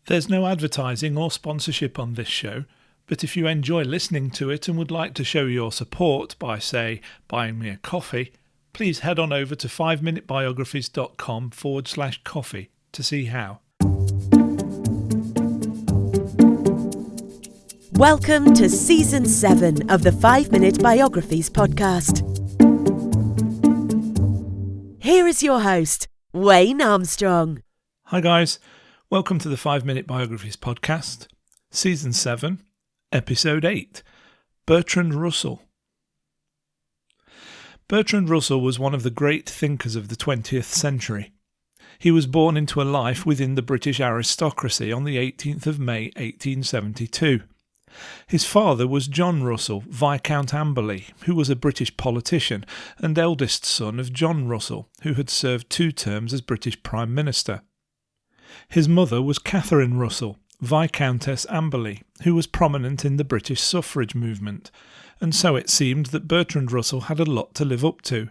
There's no advertising or sponsorship on this show, but if you enjoy listening to it and would like to show your support by, say, buying me a coffee, please head on over to 5minutebiographies.com/coffee to see how. Welcome to Season 7 of the 5 Minute Biographies podcast. Here is your host, Wayne Armstrong. Hi guys, welcome to the 5 Minute Biographies podcast, Season 7, Episode 8, Bertrand Russell. Bertrand Russell was one of the great thinkers of the 20th century. He was born into a life within the British aristocracy on the 18th of May 1872. His father was John Russell, Viscount Amberley, who was a British politician and eldest son of John Russell, who had served 2 terms as British Prime Minister. His mother was Catherine Russell, Viscountess Amberley, who was prominent in the British suffrage movement, and so it seemed that Bertrand Russell had a lot to live up to.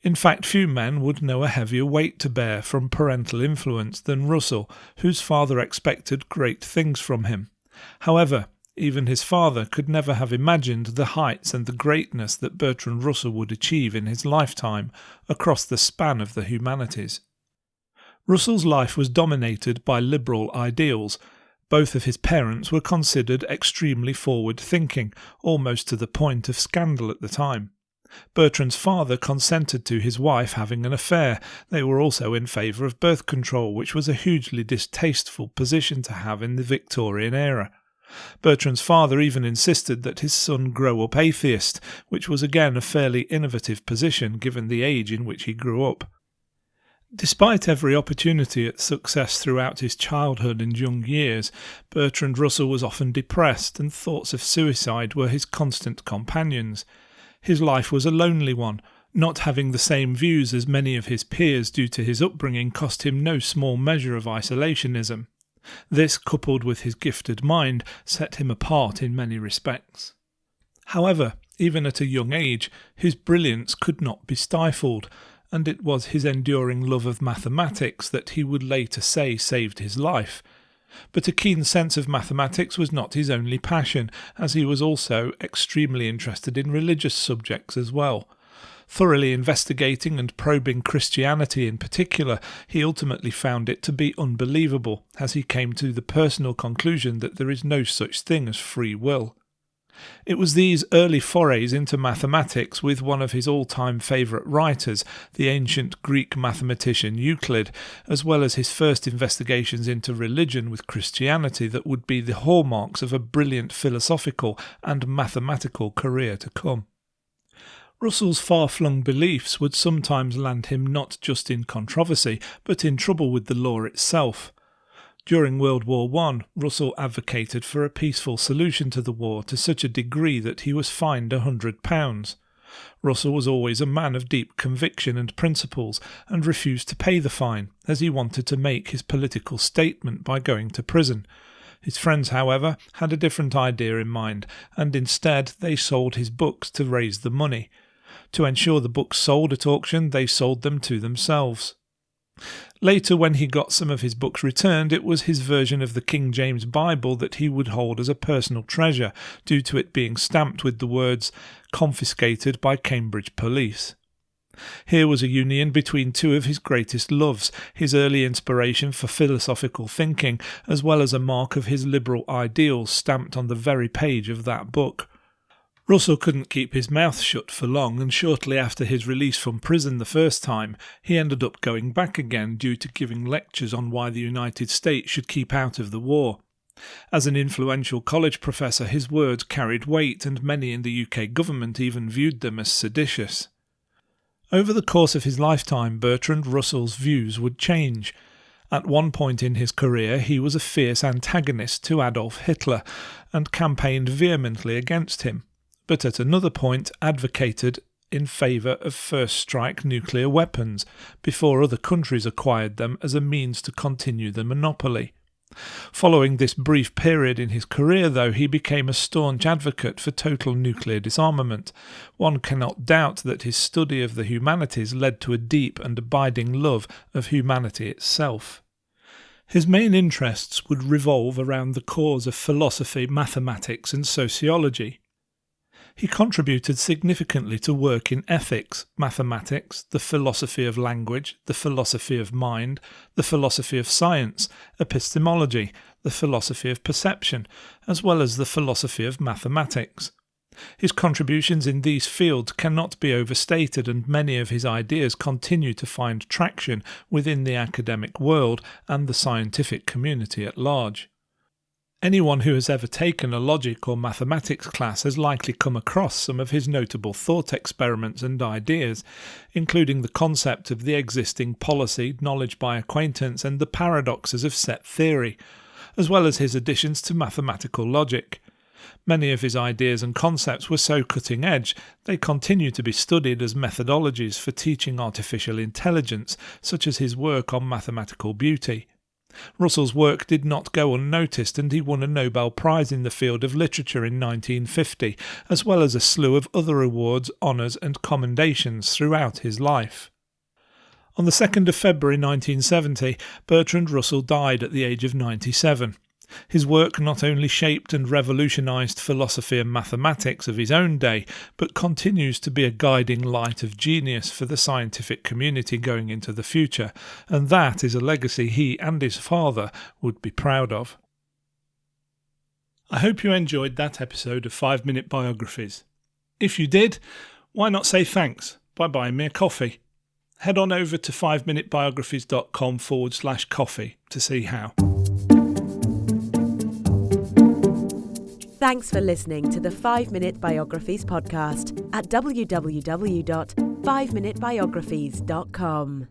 In fact, few men would know a heavier weight to bear from parental influence than Russell, whose father expected great things from him. However, even his father could never have imagined the heights and the greatness that Bertrand Russell would achieve in his lifetime across the span of the humanities. Russell's life was dominated by liberal ideals. Both of his parents were considered extremely forward-thinking, almost to the point of scandal at the time. Bertrand's father consented to his wife having an affair. They were also in favour of birth control, which was a hugely distasteful position to have in the Victorian era. Bertrand's father even insisted that his son grow up atheist, which was again a fairly innovative position given the age in which he grew up. Despite every opportunity at success throughout his childhood and young years, Bertrand Russell was often depressed, and thoughts of suicide were his constant companions. His life was a lonely one. Not having the same views as many of his peers due to his upbringing cost him no small measure of isolationism. This, coupled with his gifted mind, set him apart in many respects. However, even at a young age, his brilliance could not be stifled, and it was his enduring love of mathematics that he would later say saved his life. But a keen sense of mathematics was not his only passion, as he was also extremely interested in religious subjects as well. Thoroughly investigating and probing Christianity in particular, he ultimately found it to be unbelievable, as he came to the personal conclusion that there is no such thing as free will. It was these early forays into mathematics with one of his all-time favourite writers, the ancient Greek mathematician Euclid, as well as his first investigations into religion with Christianity that would be the hallmarks of a brilliant philosophical and mathematical career to come. Russell's far-flung beliefs would sometimes land him not just in controversy, but in trouble with the law itself. During World War I, Russell advocated for a peaceful solution to the war to such a degree that he was fined £100. Russell was always a man of deep conviction and principles, and refused to pay the fine, as he wanted to make his political statement by going to prison. His friends, however, had a different idea in mind, and instead they sold his books to raise the money. To ensure the books sold at auction, they sold them to themselves. Later, when he got some of his books returned, it was his version of the King James Bible that he would hold as a personal treasure, due to it being stamped with the words, "Confiscated by Cambridge Police." Here was a union between 2 of his greatest loves, his early inspiration for philosophical thinking, as well as a mark of his liberal ideals stamped on the very page of that book. Russell couldn't keep his mouth shut for long, and shortly after his release from prison the first time, he ended up going back again due to giving lectures on why the United States should keep out of the war. As an influential college professor, his words carried weight, and many in the UK government even viewed them as seditious. Over the course of his lifetime, Bertrand Russell's views would change. At one point in his career, he was a fierce antagonist to Adolf Hitler, and campaigned vehemently against him, but at another point advocated in favour of first-strike nuclear weapons, before other countries acquired them as a means to continue the monopoly. Following this brief period in his career, though, he became a staunch advocate for total nuclear disarmament. One cannot doubt that his study of the humanities led to a deep and abiding love of humanity itself. His main interests would revolve around the cores of philosophy, mathematics and sociology. He contributed significantly to work in ethics, mathematics, the philosophy of language, the philosophy of mind, the philosophy of science, epistemology, the philosophy of perception, as well as the philosophy of mathematics. His contributions in these fields cannot be overstated, and many of his ideas continue to find traction within the academic world and the scientific community at large. Anyone who has ever taken a logic or mathematics class has likely come across some of his notable thought experiments and ideas, including the concept of the existing policy, knowledge by acquaintance, and the paradoxes of set theory, as well as his additions to mathematical logic. Many of his ideas and concepts were so cutting edge, they continue to be studied as methodologies for teaching artificial intelligence, such as his work on mathematical beauty. Russell's work did not go unnoticed, and he won a Nobel Prize in the field of literature in 1950, as well as a slew of other awards, honours and commendations throughout his life. On the 2nd of February 1970, Bertrand Russell died at the age of 97. His work not only shaped and revolutionised philosophy and mathematics of his own day, but continues to be a guiding light of genius for the scientific community going into the future, and that is a legacy he and his father would be proud of. I hope you enjoyed that episode of 5 Minute Biographies. If you did, why not say thanks by buying me a coffee? Head on over to 5minutebiographies.com/coffee to see how. Thanks for listening to the 5 Minute Biographies podcast at www.5minutebiographies.com.